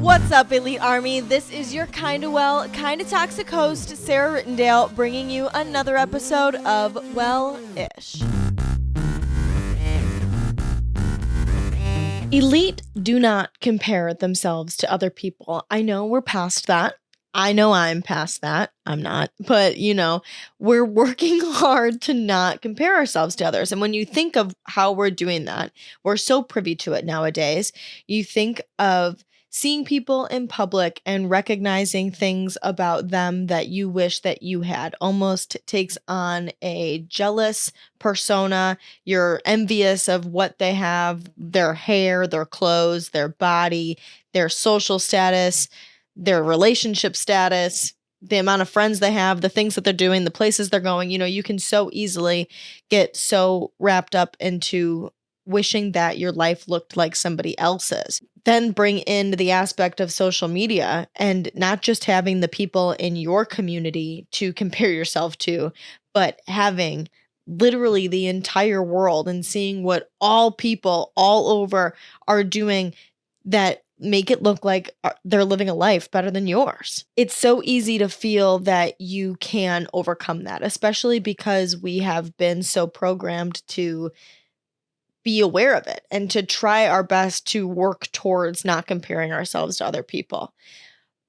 What's up, Elite Army? This is your kinda well, kinda toxic host, Sarah Rittendale, bringing you another episode of Well-ish. Elite do not compare themselves to other people. I know we're past that. I know I'm past that. I'm not. But, we're working hard to not compare ourselves to others. And when you think of how we're doing that, we're so privy to it nowadays. You think of seeing people in public and recognizing things about them that you wish that you had almost takes on a jealous persona. You're envious of what they have, their hair, their clothes, their body, their social status, their relationship status, the amount of friends they have, the things that they're doing, the places they're going. You can so easily get so wrapped up into wishing that your life looked like somebody else's. Then bring in the aspect of social media and not just having the people in your community to compare yourself to, but having literally the entire world and seeing what all people all over are doing that make it look like they're living a life better than yours. It's so easy to feel that you can overcome that, especially because we have been so programmed to be aware of it and to try our best to work towards not comparing ourselves to other people.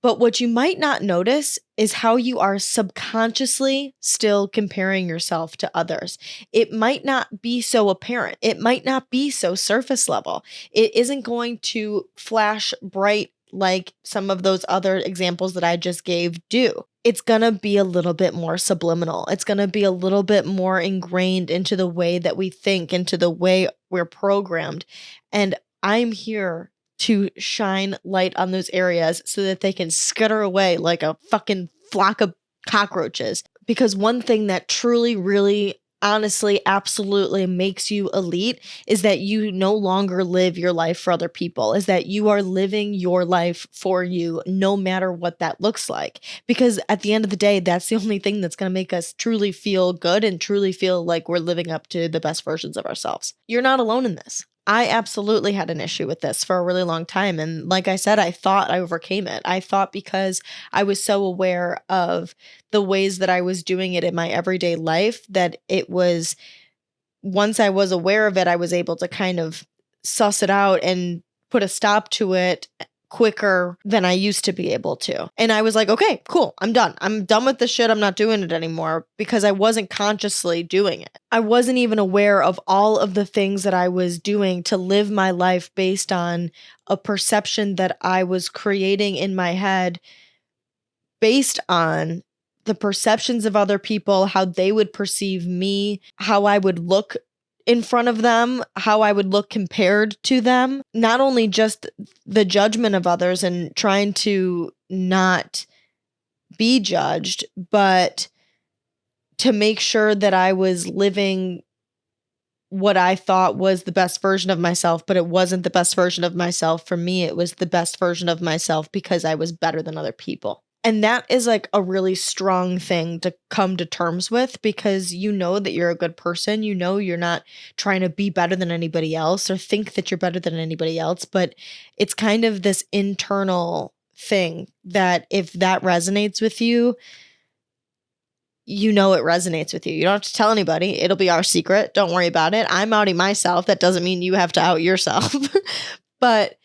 But what you might not notice is how you are subconsciously still comparing yourself to others. It might not be so apparent. It might not be so surface level. It isn't going to flash bright like some of those other examples that I just gave do. It's going to be a little bit more subliminal. It's going to be a little bit more ingrained into the way that we think, into the way we're programmed. And I'm here to shine light on those areas so that they can skitter away like a fucking flock of cockroaches. Because one thing that truly, really, honestly, absolutely makes you elite is that you no longer live your life for other people, is that you are living your life for you, no matter what that looks like. Because at the end of the day, that's the only thing that's going to make us truly feel good and truly feel like we're living up to the best versions of ourselves. You're not alone in this. I absolutely had an issue with this for a really long time. And like I said, I thought I overcame it. I thought because I was so aware of the ways that I was doing it in my everyday life that it was, once I was aware of it, I was able to kind of suss it out and put a stop to it quicker than I used to be able to. And I was like, okay, cool, I'm done. I'm done with this shit. I'm not doing it anymore because I wasn't consciously doing it. I wasn't even aware of all of the things that I was doing to live my life based on a perception that I was creating in my head based on the perceptions of other people, how they would perceive me, how I would look in front of them, how I would look compared to them. Not only just the judgment of others and trying to not be judged, but to make sure that I was living what I thought was the best version of myself, but it wasn't the best version of myself. For me, it was the best version of myself because I was better than other people. And that is like a really strong thing to come to terms with because you know that you're a good person. You know you're not trying to be better than anybody else or think that you're better than anybody else. But it's kind of this internal thing that if that resonates with you, you know it resonates with you. You don't have to tell anybody. It'll be our secret. Don't worry about it. I'm outing myself. That doesn't mean you have to out yourself. But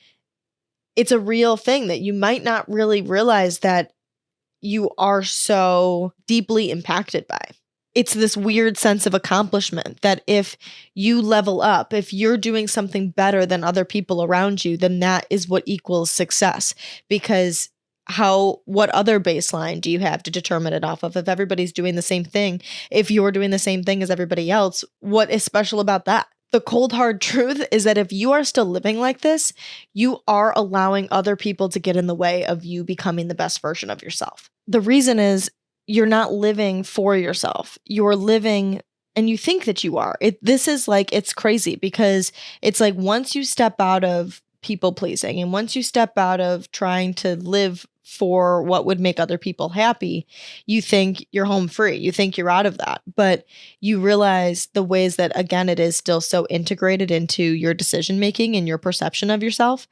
it's a real thing that you might not really realize that you are so deeply impacted by. It's this weird sense of accomplishment that if you level up, if you're doing something better than other people around you, then that is what equals success. Because what other baseline do you have to determine it off of? If everybody's doing the same thing, if you're doing the same thing as everybody else, what is special about that? The cold hard truth is that if you are still living like this, you are allowing other people to get in the way of you becoming the best version of yourself. The reason is you're not living for yourself. You're living, and you think that you are. This is like, it's crazy because it's like once you step out of people pleasing. And once you step out of trying to live for what would make other people happy, you think you're home free. You think you're out of that. But you realize the ways that, again, it is still so integrated into your decision making and your perception of yourself.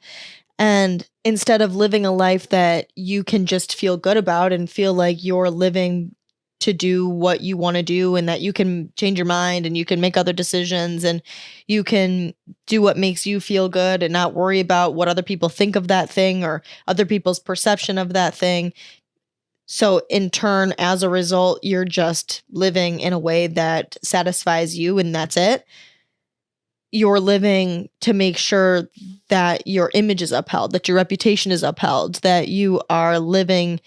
And instead of living a life that you can just feel good about and feel like you're living to do what you want to do and that you can change your mind and you can make other decisions and you can do what makes you feel good and not worry about what other people think of that thing or other people's perception of that thing. So in turn, as a result, you're just living in a way that satisfies you and that's it. You're living to make sure that your image is upheld, that your reputation is upheld, that you are living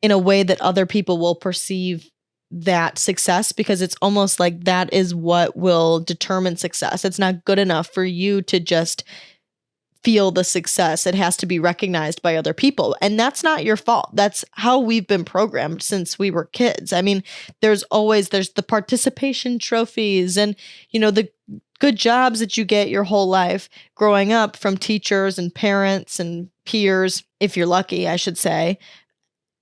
in a way that other people will perceive that success, because it's almost like that is what will determine success. It's not good enough for you to just feel the success. It has to be recognized by other people. And that's not your fault. That's how we've been programmed since we were kids. I mean, there's the participation trophies and, the good jobs that you get your whole life growing up from teachers and parents and peers, if you're lucky, I should say.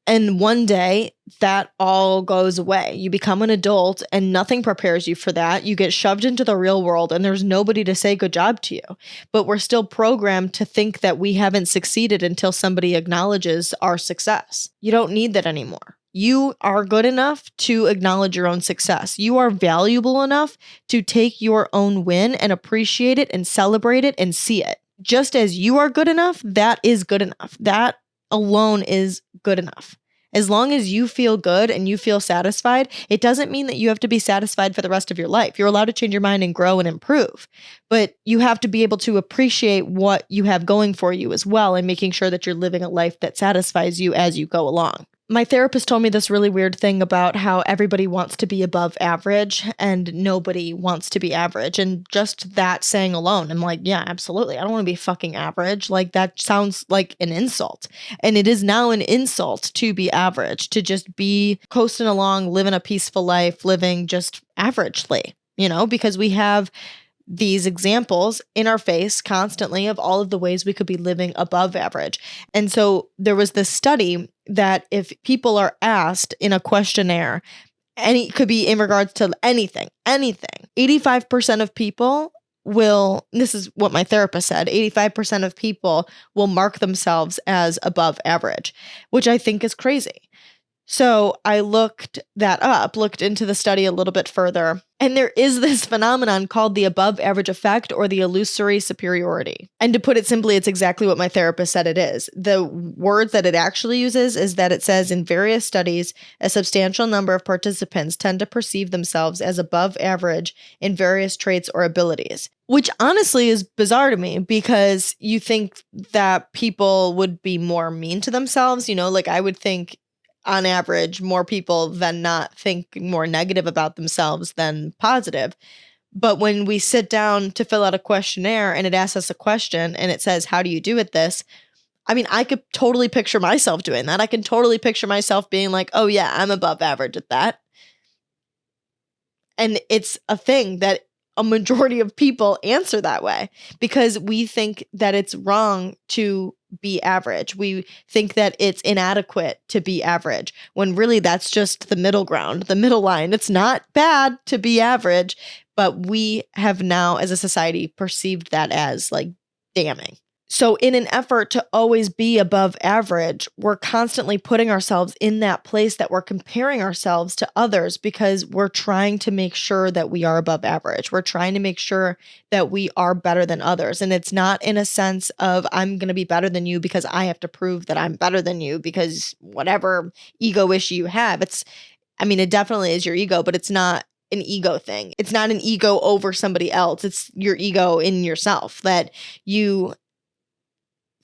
And one day that all goes away. You become an adult and nothing prepares you for that. You get shoved into the real world and there's nobody to say good job to you. But we're still programmed to think that we haven't succeeded until somebody acknowledges our success. You don't need that anymore. You are good enough to acknowledge your own success. You are valuable enough to take your own win and appreciate it and celebrate it and see it. Just as you are good enough, that is good enough. That alone is good enough. As long as you feel good and you feel satisfied, it doesn't mean that you have to be satisfied for the rest of your life. You're allowed to change your mind and grow and improve, but you have to be able to appreciate what you have going for you as well and making sure that you're living a life that satisfies you as you go along. My therapist told me this really weird thing about how everybody wants to be above average and nobody wants to be average. And just that saying alone, I'm like, yeah, absolutely. I don't want to be fucking average. Like that sounds like an insult. And it is now an insult to be average, to just be coasting along, living a peaceful life, living just averagely, because we have these examples in our face constantly of all of the ways we could be living above average. And so there was this study that if people are asked in a questionnaire, could be in regards to anything, 85% of people will, this is what my therapist said, 85% of people will mark themselves as above average, which I think is crazy. So I looked into the study a little bit further, and there is this phenomenon called the above average effect or the illusory superiority. And to put it simply, it's exactly what my therapist said it is. The words that it actually uses is that it says in various studies, a substantial number of participants tend to perceive themselves as above average in various traits or abilities. Which honestly is bizarre to me because you think that people would be more mean to themselves, like I would think on average, more people than not think more negative about themselves than positive. But when we sit down to fill out a questionnaire and it asks us a question and it says, how do you do at this? I mean, I could totally picture myself doing that. I can totally picture myself being like, oh yeah, I'm above average at that. And it's a thing that a majority of people answer that way because we think that it's wrong to be average. We think that it's inadequate to be average when really that's just the middle ground, the middle line. It's not bad to be average, but we have now as a society perceived that as like damning. So in an effort to always be above average, we're constantly putting ourselves in that place that we're comparing ourselves to others because we're trying to make sure that we are above average. We're trying to make sure that we are better than others. And it's not in a sense of I'm going to be better than you because I have to prove that I'm better than you because whatever ego issue you have, it definitely is your ego, but it's not an ego thing. It's not an ego over somebody else. It's your ego in yourself that you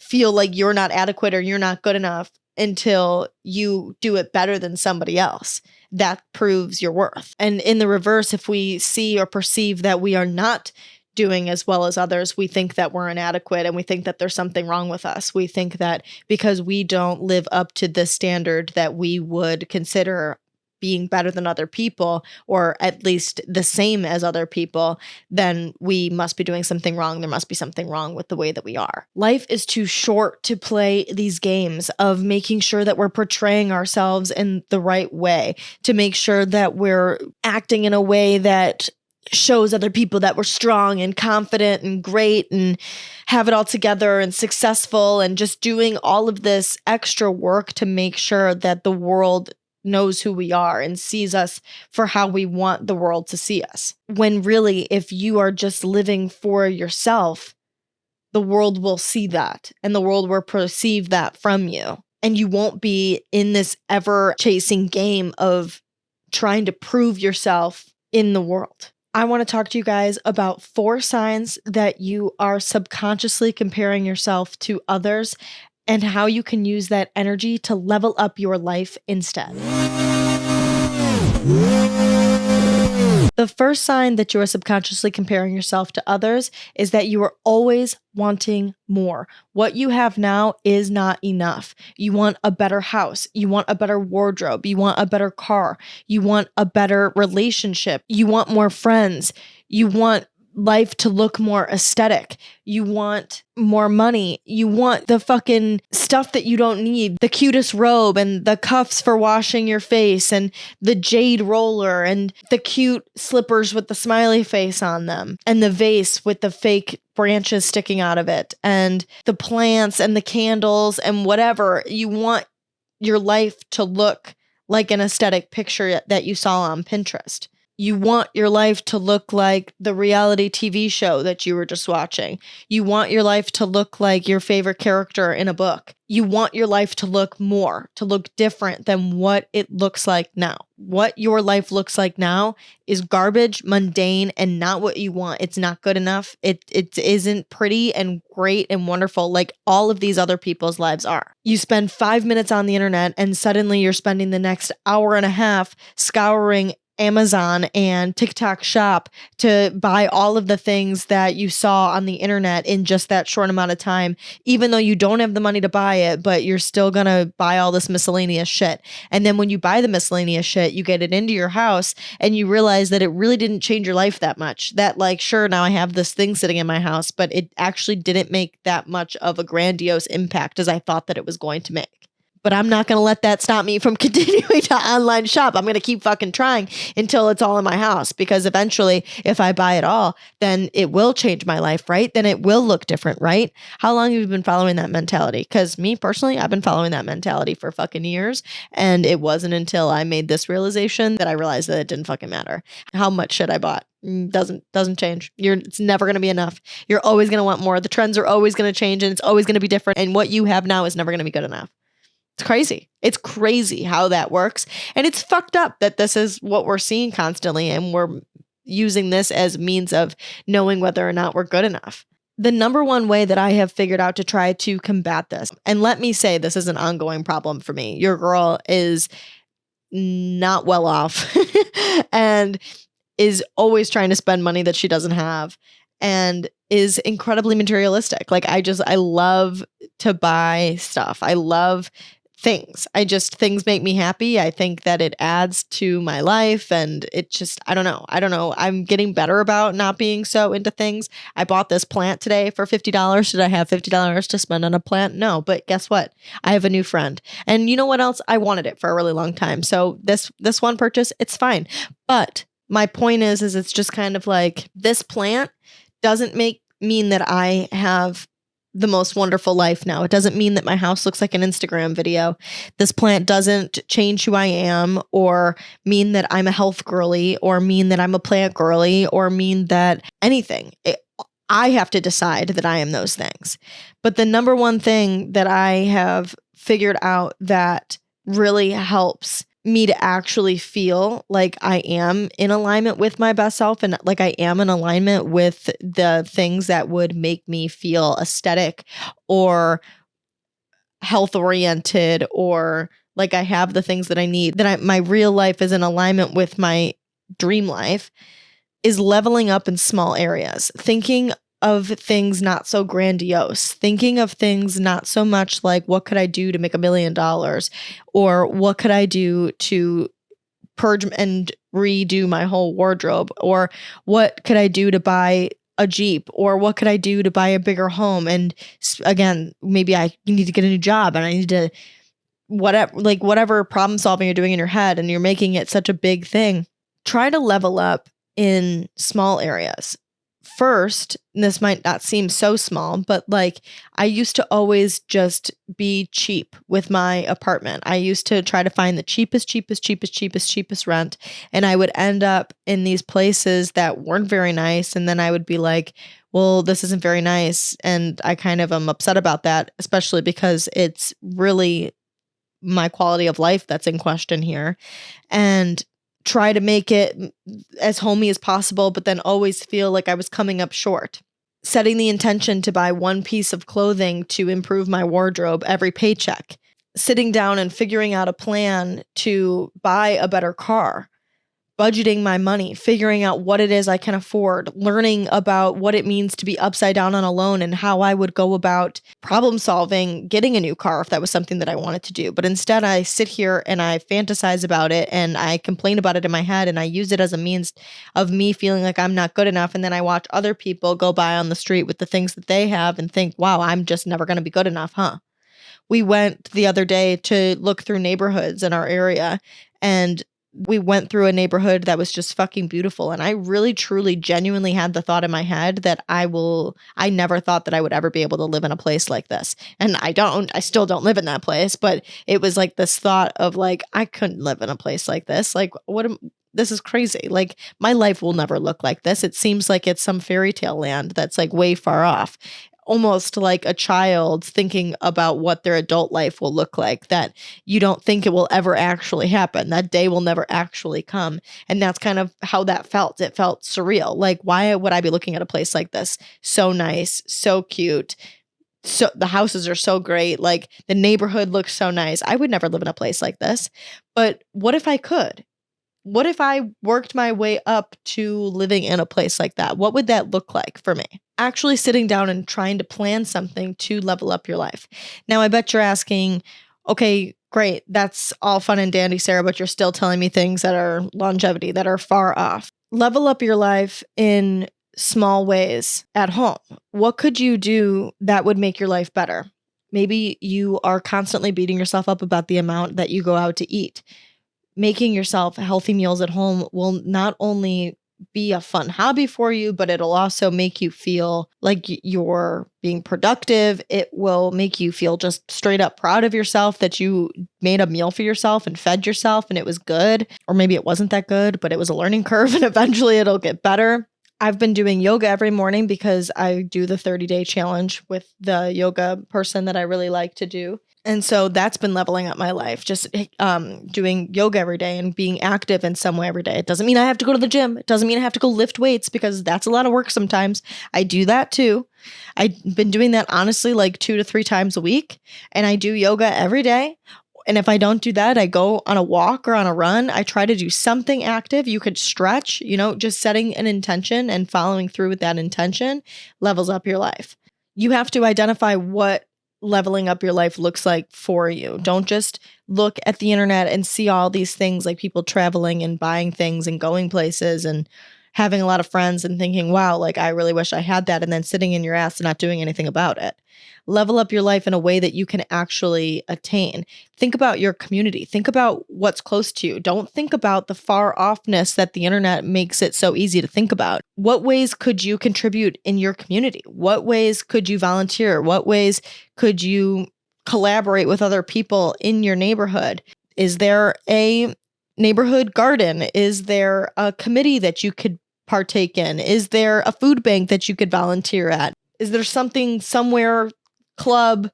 feel like you're not adequate or you're not good enough until you do it better than somebody else. That proves your worth. And in the reverse, if we see or perceive that we are not doing as well as others, we think that we're inadequate and we think that there's something wrong with us. We think that because we don't live up to the standard that we would consider being better than other people, or at least the same as other people, then we must be doing something wrong. There must be something wrong with the way that we are. Life is too short to play these games of making sure that we're portraying ourselves in the right way, to make sure that we're acting in a way that shows other people that we're strong and confident and great and have it all together and successful, and just doing all of this extra work to make sure that the world knows who we are and sees us for how we want the world to see us. When really, if you are just living for yourself, the world will see that and the world will perceive that from you. And you won't be in this ever chasing game of trying to prove yourself in the world. I want to talk to you guys about 4 signs that you are subconsciously comparing yourself to others, and how you can use that energy to level up your life instead. The first sign that you are subconsciously comparing yourself to others is that you are always wanting more. What you have now is not enough. You want a better house. You want a better wardrobe. You want a better car. You want a better relationship. You want more friends. You want life to look more aesthetic. You want more money. You want the fucking stuff that you don't need. The cutest robe and the cuffs for washing your face and the jade roller and the cute slippers with the smiley face on them and the vase with the fake branches sticking out of it and the plants and the candles and whatever. You want your life to look like an aesthetic picture that you saw on Pinterest. You want your life to look like the reality TV show that you were just watching. You want your life to look like your favorite character in a book. You want your life to look more, to look different than what it looks like now. What your life looks like now is garbage, mundane, and not what you want. It's not good enough. It isn't pretty and great and wonderful like all of these other people's lives are. You spend 5 minutes on the internet and suddenly you're spending the next hour and a half scouring Amazon and TikTok shop to buy all of the things that you saw on the internet in just that short amount of time, even though you don't have the money to buy it, but you're still gonna buy all this miscellaneous shit. And then when you buy the miscellaneous shit, you get it into your house and you realize that it really didn't change your life that much. That like, sure, now I have this thing sitting in my house, but it actually didn't make that much of a grandiose impact as I thought that it was going to make. But I'm not going to let that stop me from continuing to online shop. I'm going to keep fucking trying until it's all in my house, because eventually if I buy it all, then it will change my life, right? Then it will look different, right? How long have you been following that mentality? Because me personally, I've been following that mentality for fucking years. And it wasn't until I made this realization that I realized that it didn't fucking matter how much shit I bought. Doesn't change. It's never going to be enough. You're always going to want more. The trends are always going to change and it's always going to be different. And what you have now is never going to be good enough. It's crazy. It's crazy how that works. And it's fucked up that this is what we're seeing constantly. And we're using this as means of knowing whether or not we're good enough. The number one way that I have figured out to try to combat this, and let me say this is an ongoing problem for me. Your girl is not well off and is always trying to spend money that she doesn't have and is incredibly materialistic. Like I love to buy stuff. I love things. Things make me happy. I think that it adds to my life and it just, I don't know. I'm getting better about not being so into things. I bought this plant today for $50. Should I have $50 to spend on a plant? No, but guess what? I have a new friend. And you know what else? I wanted it for a really long time. So this one purchase, it's fine. But my point is it's just kind of like this plant doesn't mean that I have the most wonderful life now. It doesn't mean that my house looks like an Instagram video. This plant doesn't change who I am or mean that I'm a health girly or mean that I'm a plant girly or mean that anything. I have to decide that I am those things. But the number one thing that I have figured out that really helps me to actually feel like I am in alignment with my best self and like I am in alignment with the things that would make me feel aesthetic or health oriented or like I have the things that I need, that my real life is in alignment with my dream life, is leveling up in small areas, thinking of things not so grandiose, thinking of things not so much like what could I do to make $1 million or what could I do to purge and redo my whole wardrobe? Or what could I do to buy a Jeep? Or what could I do to buy a bigger home? And again, maybe I need to get a new job and I need to whatever problem solving you're doing in your head and you're making it such a big thing. Try to level up in small areas. First, and this might not seem so small, but like I used to always just be cheap with my apartment. I used to try to find the cheapest rent. And I would end up in these places that weren't very nice. And then I would be like, well, this isn't very nice. And I kind of am upset about that, especially because it's really my quality of life that's in question here. And try to make it as homey as possible, but then always feel like I was coming up short. Setting the intention to buy one piece of clothing to improve my wardrobe every paycheck. Sitting down and figuring out a plan to buy a better car. Budgeting my money, figuring out what it is I can afford, learning about what it means to be upside down on a loan and how I would go about problem solving, getting a new car if that was something that I wanted to do. But instead, I sit here and I fantasize about it and I complain about it in my head and I use it as a means of me feeling like I'm not good enough. And then I watch other people go by on the street with the things that they have and think, wow, I'm just never going to be good enough, huh? We went the other day to look through neighborhoods in our area, and we went through a neighborhood that was just fucking beautiful. And I really, truly, genuinely had the thought in my head that I never thought that I would ever be able to live in a place like this. And I still don't live in that place, but it was like this thought of like, I couldn't live in a place like this. Like, this is crazy. Like, my life will never look like this. It seems like it's some fairy tale land that's like way far off. Almost like a child thinking about what their adult life will look like, that you don't think it will ever actually happen. That day will never actually come. And that's kind of how that felt. It felt surreal. Like, why would I be looking at a place like this? So nice, so cute. So the houses are so great. Like, the neighborhood looks so nice. I would never live in a place like this. But what if I could? What if I worked my way up to living in a place like that? What would that look like for me? Actually sitting down and trying to plan something to level up your life. Now, I bet you're asking, okay, great, that's all fun and dandy, Sarah, but you're still telling me things that are longevity, that are far off. Level up your life in small ways at home. What could you do that would make your life better? Maybe you are constantly beating yourself up about the amount that you go out to eat. Making yourself healthy meals at home will not only be a fun hobby for you, but it'll also make you feel like you're being productive. It will make you feel just straight up proud of yourself that you made a meal for yourself and fed yourself and it was good. Or maybe it wasn't that good, but it was a learning curve and eventually it'll get better. I've been doing yoga every morning because I do the 30-day challenge with the yoga person that I really like to do. And so that's been leveling up my life, just doing yoga every day and being active in some way every day. It doesn't mean I have to go to the gym. It doesn't mean I have to go lift weights because that's a lot of work sometimes. I do that too. I've been doing that honestly like 2 to 3 times a week. And I do yoga every day. And if I don't do that, I go on a walk or on a run. I try to do something active. You could stretch, just setting an intention and following through with that intention levels up your life. You have to identify what leveling up your life looks like for you. Don't just look at the internet and see all these things like people traveling and buying things and going places and having a lot of friends and thinking, wow, like I really wish I had that, and then sitting in your ass and not doing anything about it. Level up your life in a way that you can actually attain. Think about your community. Think about what's close to you. Don't think about the far offness that the internet makes it so easy to think about. What ways could you contribute in your community? What ways could you volunteer? What ways could you collaborate with other people in your neighborhood? Is there a neighborhood garden? Is there a committee that you could partake in? Is there a food bank that you could volunteer at? Is there something somewhere, club,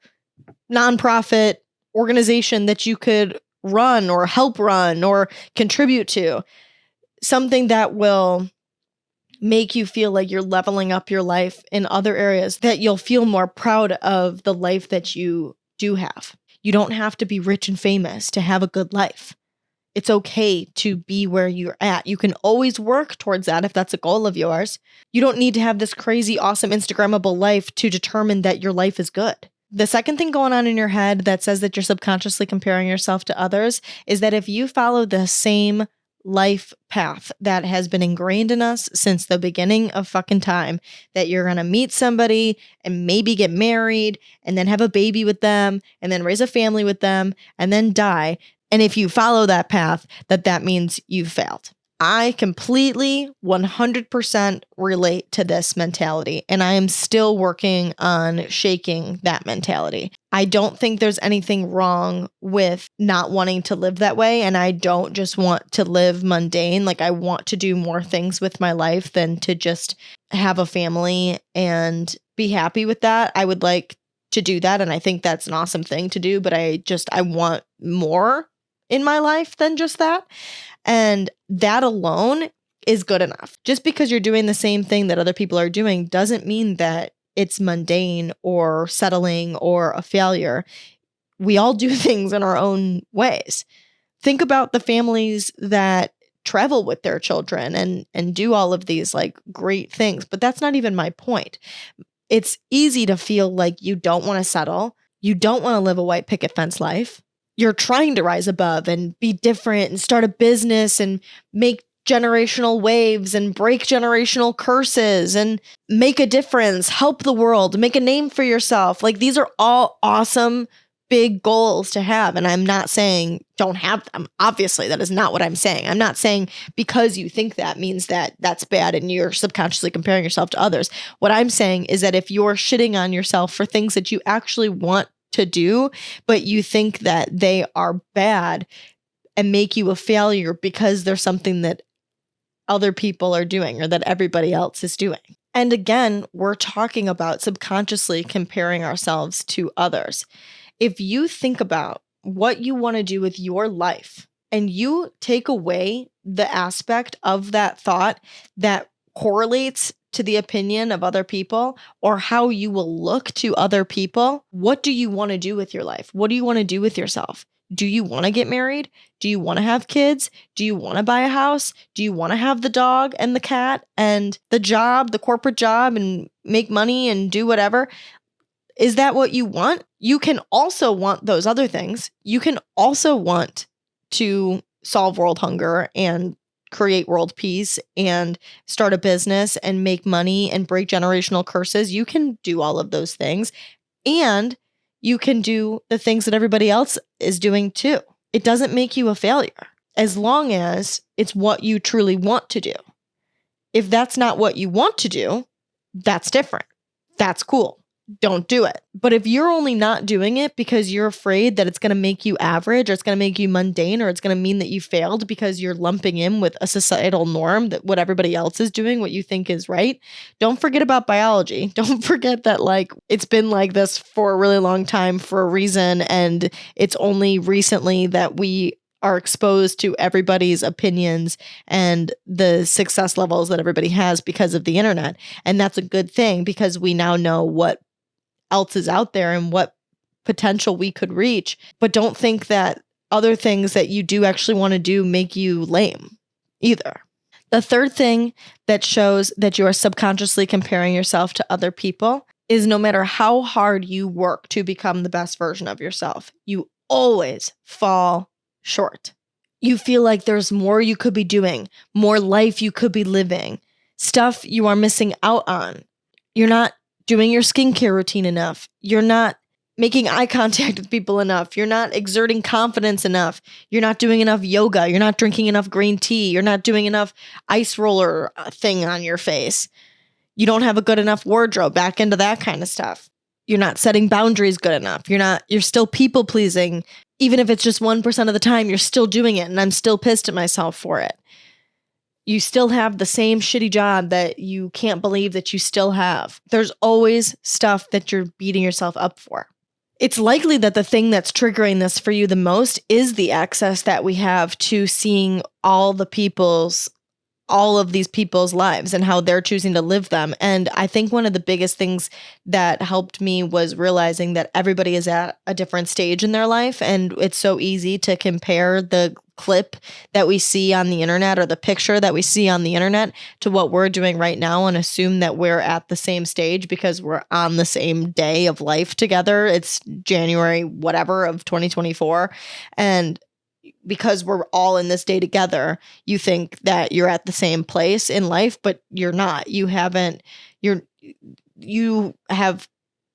nonprofit organization that you could run or help run or contribute to? Something that will make you feel like you're leveling up your life in other areas, that you'll feel more proud of the life that you do have. You don't have to be rich and famous to have a good life. It's okay to be where you're at. You can always work towards that if that's a goal of yours. You don't need to have this crazy, awesome Instagrammable life to determine that your life is good. The second thing going on in your head that says that you're subconsciously comparing yourself to others is that if you follow the same life path that has been ingrained in us since the beginning of fucking time, that you're going to meet somebody and maybe get married and then have a baby with them and then raise a family with them and then die. And if you follow that path, that means you've failed. I completely 100% relate to this mentality, and I am still working on shaking that mentality. I don't think there's anything wrong with not wanting to live that way, and I don't just want to live mundane. Like, I want to do more things with my life than to just have a family and be happy with that. I would like to do that, and I think that's an awesome thing to do, but I want more in my life than just that. And that alone is good enough. Just because you're doing the same thing that other people are doing doesn't mean that it's mundane or settling or a failure. We all do things in our own ways. Think about the families that travel with their children and do all of these like great things, but that's not even my point. It's easy to feel like you don't want to settle. You don't want to live a white picket fence life. You're trying to rise above and be different and start a business and make generational waves and break generational curses and make a difference, help the world, make a name for yourself. Like, these are all awesome, big goals to have. And I'm not saying don't have them. Obviously, that is not what I'm saying. I'm not saying because you think that means that that's bad and you're subconsciously comparing yourself to others. What I'm saying is that if you're shitting on yourself for things that you actually want to do, but you think that they are bad and make you a failure because there's something that other people are doing or that everybody else is doing. And again, we're talking about subconsciously comparing ourselves to others. If you think about what you want to do with your life and you take away the aspect of that thought that correlates to the opinion of other people or how you will look to other people, what do you want to do with your life? What do you want to do with yourself? Do you want to get married? Do you want to have kids? Do you want to buy a house? Do you want to have the dog and the cat and the job, the corporate job, and make money and do whatever? Is that what you want? You can also want those other things. You can also want to solve world hunger and create world peace and start a business and make money and break generational curses. You can do all of those things, and you can do the things that everybody else is doing too. It doesn't make you a failure as long as it's what you truly want to do. If that's not what you want to do, that's different. That's cool. Don't do it. But if you're only not doing it because you're afraid that it's going to make you average or it's going to make you mundane or it's going to mean that you failed because you're lumping in with a societal norm that what everybody else is doing, what you think is right, don't forget about biology. Don't forget that like it's been like this for a really long time for a reason, and it's only recently that we are exposed to everybody's opinions and the success levels that everybody has because of the internet. And that's a good thing because we now know what else is out there and what potential we could reach. But don't think that other things that you do actually want to do make you lame either. The third thing that shows that you are subconsciously comparing yourself to other people is no matter how hard you work to become the best version of yourself, you always fall short. You feel like there's more you could be doing, more life you could be living, stuff you are missing out on. You're not doing your skincare routine enough. You're not making eye contact with people enough. You're not exerting confidence enough. You're not doing enough yoga. You're not drinking enough green tea. You're not doing enough ice roller thing on your face. You don't have a good enough wardrobe, back into that kind of stuff. You're not setting boundaries good enough. You're still people pleasing. Even if it's just 1% of the time, you're still doing it. And I'm still pissed at myself for it. You still have the same shitty job that you can't believe that you still have. There's always stuff that you're beating yourself up for. It's likely that the thing that's triggering this for you the most is the access that we have to seeing all of these people's lives and how they're choosing to live them. And I think one of the biggest things that helped me was realizing that everybody is at a different stage in their life. And it's so easy to compare the clip that we see on the internet or the picture that we see on the internet to what we're doing right now and assume that we're at the same stage because we're on the same day of life together. It's January, whatever, of 2024. And because we're all in this day together, you think that you're at the same place in life, but you're not. You have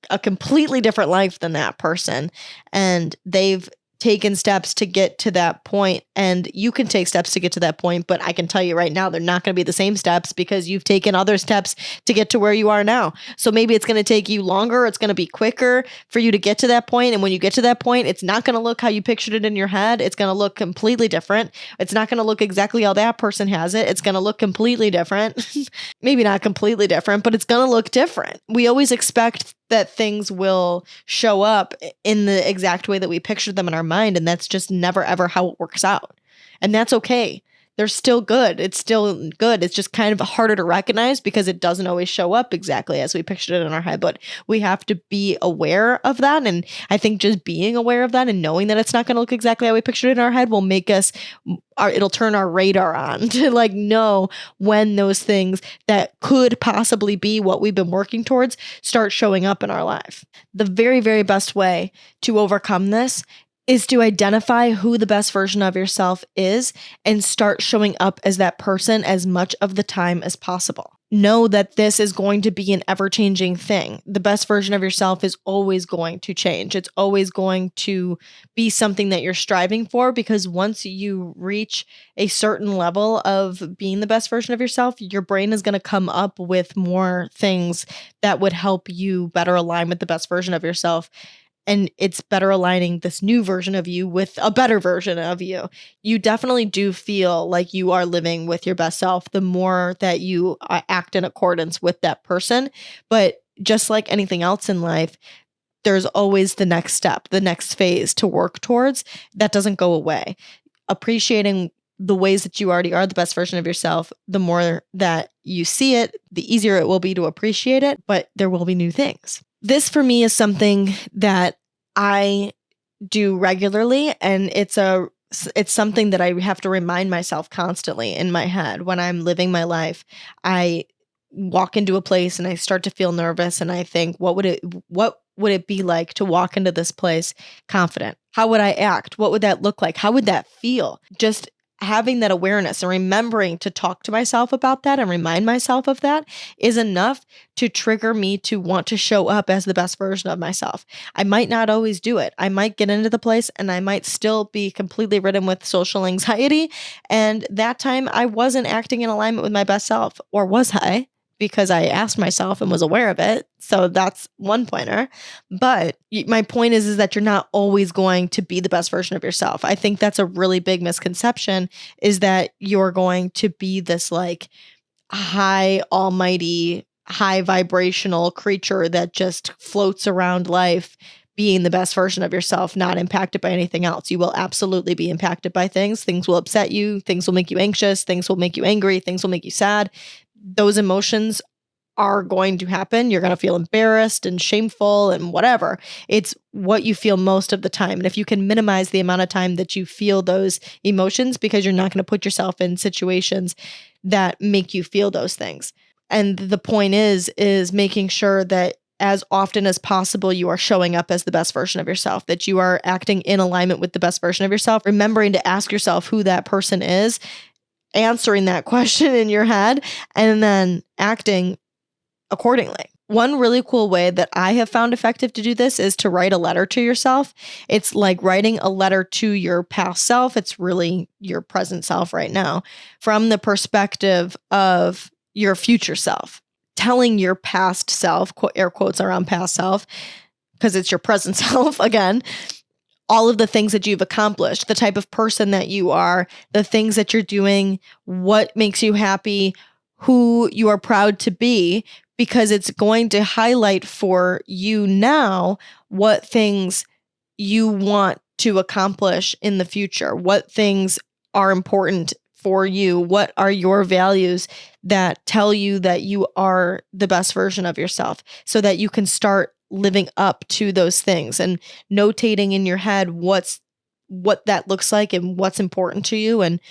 a completely different life than that person, and they've taken steps to get to that point, and you can take steps to get to that point, but I can tell you right now they're not going to be the same steps because you've taken other steps to get to where you are now. So maybe it's going to take you longer, it's going to be quicker for you to get to that point, and when you get to that point, it's not going to look how you pictured it in your head. It's going to look completely different. It's not going to look exactly how that person has it. It's going to look completely different. Maybe not completely different, but it's going to look different. We always expect that things will show up in the exact way that we pictured them in our mind. And that's just never, ever how it works out. And that's okay. They're still good. It's still good. It's just kind of harder to recognize because it doesn't always show up exactly as we pictured it in our head. But we have to be aware of that. And I think just being aware of that and knowing that it's not going to look exactly how we pictured it in our head will make us, it'll turn our radar on to like know when those things that could possibly be what we've been working towards start showing up in our life. The very, very best way to overcome this is to identify who the best version of yourself is and start showing up as that person as much of the time as possible. Know that this is going to be an ever-changing thing. The best version of yourself is always going to change. It's always going to be something that you're striving for, because once you reach a certain level of being the best version of yourself, your brain is going to come up with more things that would help you better align with the best version of yourself. And it's better aligning this new version of you with a better version of you. You definitely do feel like you are living with your best self the more that you act in accordance with that person. But just like anything else in life, there's always the next step, the next phase to work towards. That doesn't go away. Appreciating the ways that you already are the best version of yourself, the more that you see it, the easier it will be to appreciate it, but there will be new things. This for me is something that I do regularly, and it's something that I have to remind myself constantly in my head when I'm living my life. I walk into a place and I start to feel nervous, and I think, what would it be like to walk into this place confident? How would I act? What would that look like? How would that feel? Just having that awareness and remembering to talk to myself about that and remind myself of that is enough to trigger me to want to show up as the best version of myself. I might not always do it. I might get into the place and I might still be completely ridden with social anxiety. And that time I wasn't acting in alignment with my best self, or was I? Because I asked myself and was aware of it. So that's one pointer. But my point is that you're not always going to be the best version of yourself. I think that's a really big misconception, is that you're going to be this like high, almighty, high vibrational creature that just floats around life being the best version of yourself, not impacted by anything else. You will absolutely be impacted by things. Things will upset you. Things will make you anxious. Things will make you angry. Things will make you sad. Those emotions are going to happen. You're going to feel embarrassed and shameful and whatever. It's what you feel most of the time. And if you can minimize the amount of time that you feel those emotions, because you're not going to put yourself in situations that make you feel those things. And the point is making sure that as often as possible, you are showing up as the best version of yourself, that you are acting in alignment with the best version of yourself, remembering to ask yourself who that person is, answering that question in your head, and then acting accordingly. One really cool way that I have found effective to do this is to write a letter to yourself. It's like writing a letter to your past self. It's really your present self right now, from the perspective of your future self. Telling your past self, air quotes around past self, because it's your present self again, all of the things that you've accomplished, the type of person that you are, the things that you're doing, what makes you happy, who you are proud to be, because it's going to highlight for you now what things you want to accomplish in the future, what things are important for you, what are your values that tell you that you are the best version of yourself, so that you can start living up to those things and notating in your head what that looks like and what's important to you, and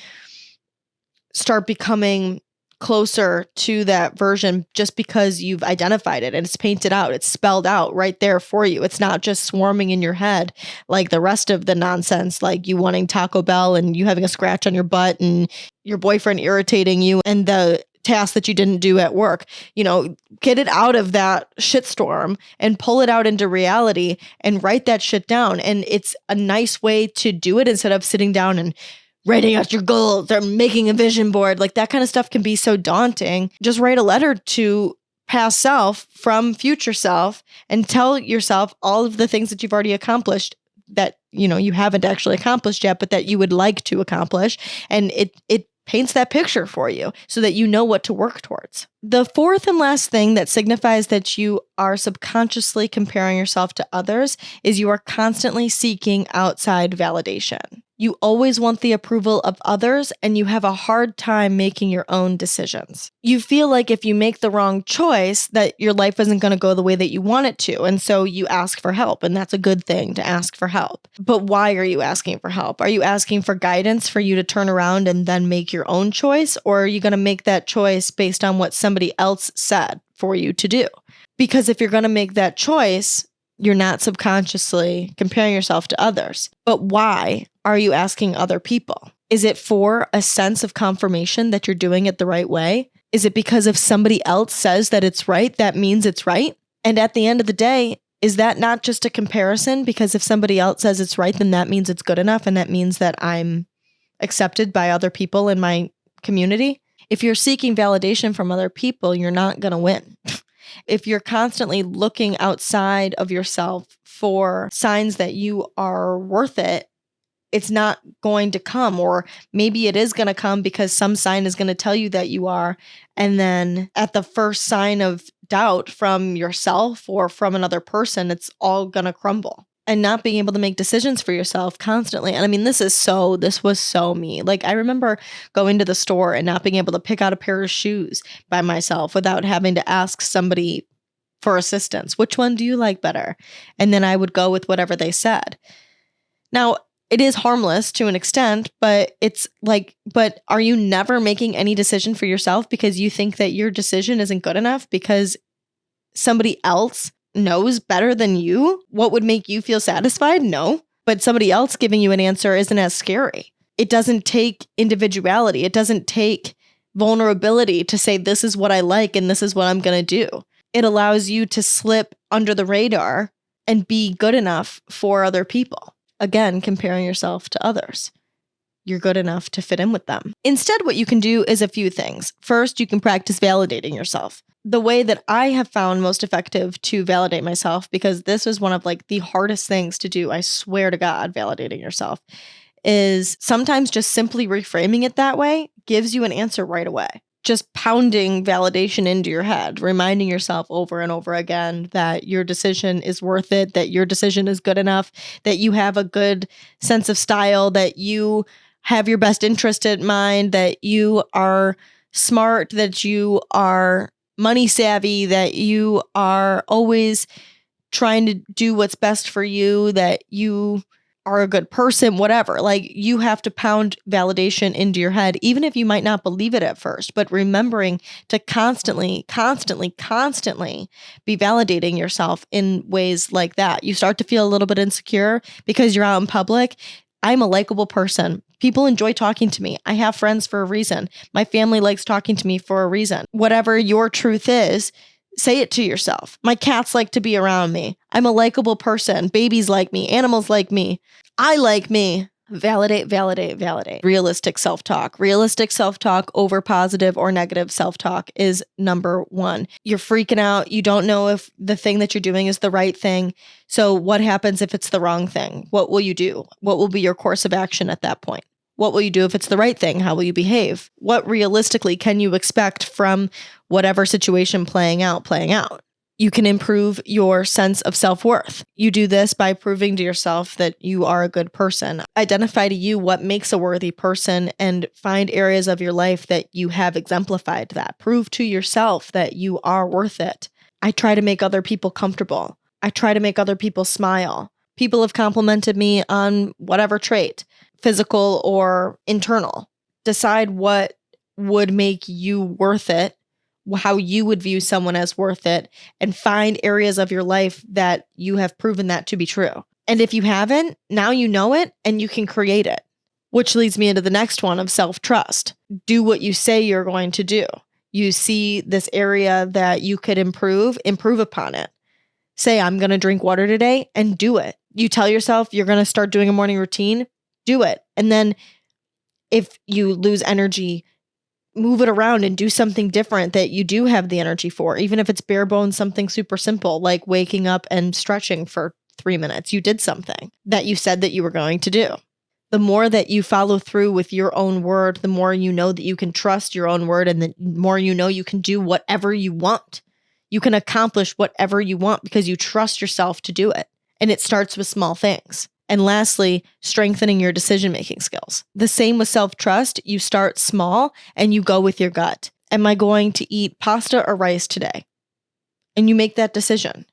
start becoming closer to that version just because you've identified it and it's painted out, it's spelled out right there for you. It's not just swarming in your head like the rest of the nonsense, like you wanting Taco Bell and you having a scratch on your butt and your boyfriend irritating you and the task that you didn't do at work. Get it out of that shitstorm and pull it out into reality and write that shit down. And it's a nice way to do it instead of sitting down and writing out your goals or making a vision board. Like that kind of stuff can be so daunting. Just write a letter to past self from future self and tell yourself all of the things that you've already accomplished that, you haven't actually accomplished yet, but that you would like to accomplish. And it paints that picture for you so that you know what to work towards. The fourth and last thing that signifies that you are subconsciously comparing yourself to others is you are constantly seeking outside validation. You always want the approval of others, and you have a hard time making your own decisions. You feel like if you make the wrong choice, that your life isn't going to go the way that you want it to, and so you ask for help, and that's a good thing to ask for help. But why are you asking for help? Are you asking for guidance for you to turn around and then make your own choice, or are you going to make that choice based on what somebody else said for you to do? Because if you're going to make that choice, you're not subconsciously comparing yourself to others. But why are you asking other people? Is it for a sense of confirmation that you're doing it the right way? Is it because if somebody else says that it's right, that means it's right? And at the end of the day, is that not just a comparison? Because if somebody else says it's right, then that means it's good enough. And that means that I'm accepted by other people in my community. If you're seeking validation from other people, you're not going to win. If you're constantly looking outside of yourself for signs that you are worth it, it's not going to come. Or maybe it is going to come because some sign is going to tell you that you are. And then at the first sign of doubt from yourself or from another person, it's all going to crumble. And not being able to make decisions for yourself constantly. And I mean, this was so me. Like, I remember going to the store and not being able to pick out a pair of shoes by myself without having to ask somebody for assistance. Which one do you like better? And then I would go with whatever they said. Now, it is harmless to an extent, but it's like, but are you never making any decision for yourself because you think that your decision isn't good enough because somebody else knows better than you what would make you feel satisfied? No. But somebody else giving you an answer isn't as scary. It doesn't take individuality. It doesn't take vulnerability to say, this is what I like and this is what I'm going to do. It allows you to slip under the radar and be good enough for other people. Again, comparing yourself to others. You're good enough to fit in with them. Instead, what you can do is a few things. First, you can practice validating yourself. The way that I have found most effective to validate myself, because this was one of like the hardest things to do, I swear to God, validating yourself, is sometimes just simply reframing it that way gives you an answer right away. Just pounding validation into your head, reminding yourself over and over again that your decision is worth it, that your decision is good enough, that you have a good sense of style, that you have your best interest in mind, that you are smart, that you are money savvy, that you are always trying to do what's best for you, that you are a good person, whatever. Like, you have to pound validation into your head, even if you might not believe it at first, but remembering to constantly be validating yourself in ways like that. You start to feel a little bit insecure because you're out in public. I'm a likable person. People enjoy talking to me. I have friends for a reason. My family likes talking to me for a reason. Whatever your truth is, say it to yourself. My cats like to be around me. I'm a likable person. Babies like me. Animals like me. I like me. Validate. Realistic self-talk. Realistic self-talk over positive or negative self-talk is number one. You're freaking out. You don't know if the thing that you're doing is the right thing. So what happens if it's the wrong thing? What will you do? What will be your course of action at that point? What will you do if it's the right thing? How will you behave? What realistically can you expect from whatever situation playing out? You can improve your sense of self-worth. You do this by proving to yourself that you are a good person. Identify to you what makes a worthy person and find areas of your life that you have exemplified that. Prove to yourself that you are worth it. I try to make other people comfortable. I try to make other people smile. People have complimented me on whatever trait, physical or internal. Decide what would make you worth it, how you would view someone as worth it, and find areas of your life that you have proven that to be true. And if you haven't, now you know it and you can create it, which leads me into the next one of self-trust. Do what you say you're going to do. You see this area that you could improve upon it. Say, I'm going to drink water today, and do it. You tell yourself you're going to start doing a morning routine, do it. And then if you lose energy, move it around and do something different that you do have the energy for, even if it's bare bones, something super simple like waking up and stretching for 3 minutes. You did something that you said that you were going to do. The more that you follow through with your own word, the more you know that you can trust your own word, and the more you know you can do whatever you want. You can accomplish whatever you want because you trust yourself to do it. And it starts with small things. And lastly, strengthening your decision-making skills. The same with self-trust. You start small and you go with your gut. Am I going to eat pasta or rice today? And you make that decision.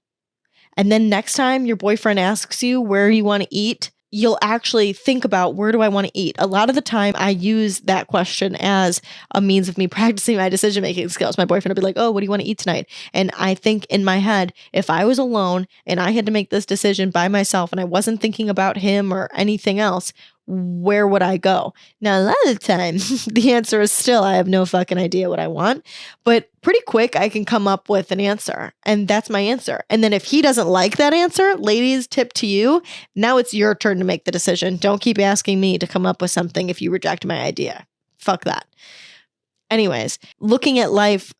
And then next time your boyfriend asks you where you want to eat, you'll actually think about, where do I want to eat? A lot of the time I use that question as a means of me practicing my decision-making skills. My boyfriend will be like, oh, what do you want to eat tonight? And I think in my head, if I was alone and I had to make this decision by myself and I wasn't thinking about him or anything else, where would I go? Now, a lot of the time, the answer is still, I have no fucking idea what I want. But pretty quick, I can come up with an answer. And that's my answer. And then if he doesn't like that answer, ladies, tip to you, now it's your turn to make the decision. Don't keep asking me to come up with something if you reject my idea. Fuck that. Anyways, looking at life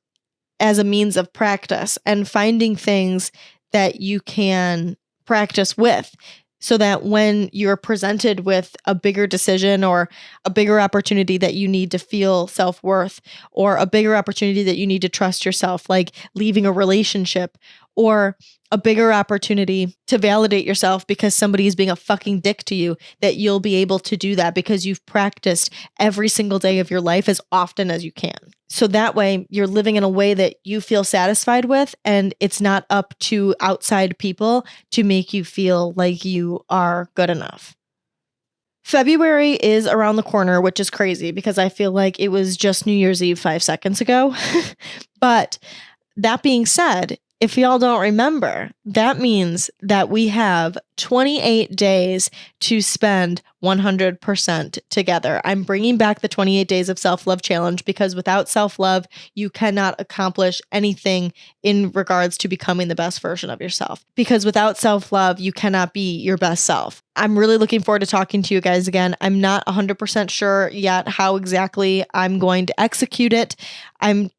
as a means of practice and finding things that you can practice with, so that when you're presented with a bigger decision or a bigger opportunity that you need to feel self-worth, or a bigger opportunity that you need to trust yourself, like leaving a relationship, or a bigger opportunity to validate yourself because somebody is being a fucking dick to you, that you'll be able to do that because you've practiced every single day of your life as often as you can. So that way you're living in a way that you feel satisfied with, and it's not up to outside people to make you feel like you are good enough. February is around the corner, which is crazy because I feel like it was just New Year's Eve 5 seconds ago. But that being said, if y'all don't remember, that means that we have 28 days to spend 100% together. I'm bringing back the 28 Days of Self-Love Challenge because without self-love, you cannot accomplish anything in regards to becoming the best version of yourself. Because without self-love, you cannot be your best self. I'm really looking forward to talking to you guys again. I'm not 100% sure yet how exactly I'm going to execute it. I'm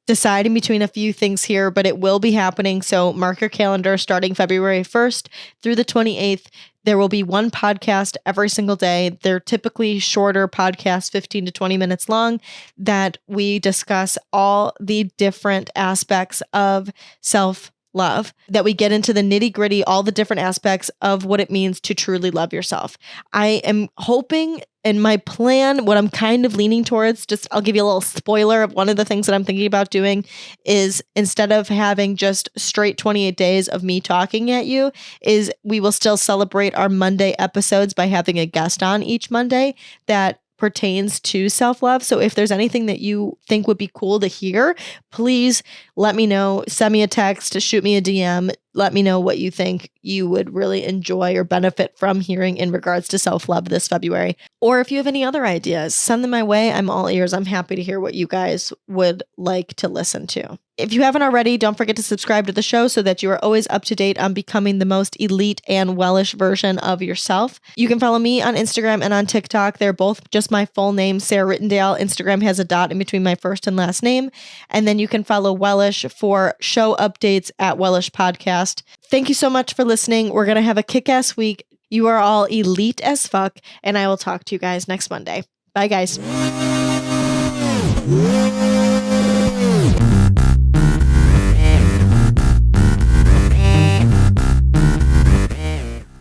deciding between a few things here, but it will be happening. So mark your calendar starting February 1st through the 28th. There will be one podcast every single day. They're typically shorter podcasts, 15 to 20 minutes long, that we discuss all the different aspects of self-love, that we get into the nitty-gritty, all the different aspects of what it means to truly love yourself. I am hoping, and my plan, what I'm kind of leaning towards, just I'll give you a little spoiler of one of the things that I'm thinking about doing, is instead of having just straight 28 days of me talking at you, is we will still celebrate our Monday episodes by having a guest on each Monday that pertains to self-love. So if there's anything that you think would be cool to hear, please let me know. Send me a text, shoot me a DM. Let me know what you think you would really enjoy or benefit from hearing in regards to self-love this February. Or if you have any other ideas, send them my way. I'm all ears. I'm happy to hear what you guys would like to listen to. If you haven't already, don't forget to subscribe to the show so that you are always up to date on becoming the most elite and wellish version of yourself. You can follow me on Instagram and on TikTok. They're both just my full name, Sarah Rittendale. Instagram has a dot in between my first and last name. And then you can follow Wellish for show updates at Wellish Podcast. Thank you so much for listening. We're going to have a kick-ass week. You are all elite as fuck, and I will talk to you guys next Monday. Bye, guys.